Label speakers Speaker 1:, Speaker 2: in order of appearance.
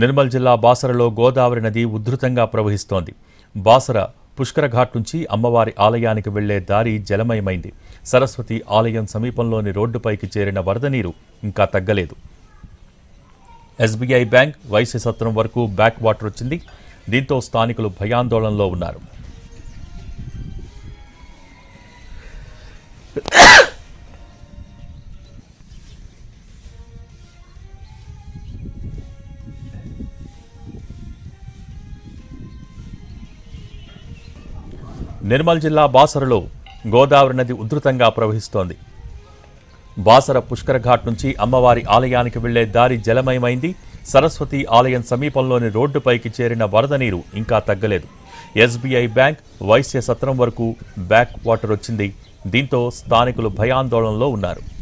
Speaker 1: నిర్మల్ జిల్లా బాసరలో గోదావరి నది ఉధృతంగా ప్రవహిస్తోంది. బాసర పుష్కర ఘాట్ నుంచి అమ్మవారి ఆలయానికి వెళ్లే దారి జలమయమైంది. సరస్వతి ఆలయం సమీపంలోని రోడ్డుపైకి చేరిన వరద నీరు ఇంకా తగ్గలేదు. ఎస్బీఐ బ్యాంక్ వైశ్య సత్రం వరకు బ్యాక్ వాటర్ వచ్చింది. దీంతో స్థానికులు భయాందోళనలో ఉన్నారు. నిర్మల్ జిల్లా బాసరలో గోదావరి నది ఉధృతంగా ప్రవహిస్తోంది. బాసర పుష్కర ఘాట్ నుంచి అమ్మవారి ఆలయానికి వెళ్లే దారి జలమయమైంది. సరస్వతి ఆలయం సమీపంలోని రోడ్డుపైకి చేరిన వరద నీరు ఇంకా తగ్గలేదు. ఎస్బీఐ బ్యాంక్ వైశ్య సత్రం వరకు బ్యాక్ వాటర్ వచ్చింది. దీంతో స్థానికులు భయాందోళనలో ఉన్నారు.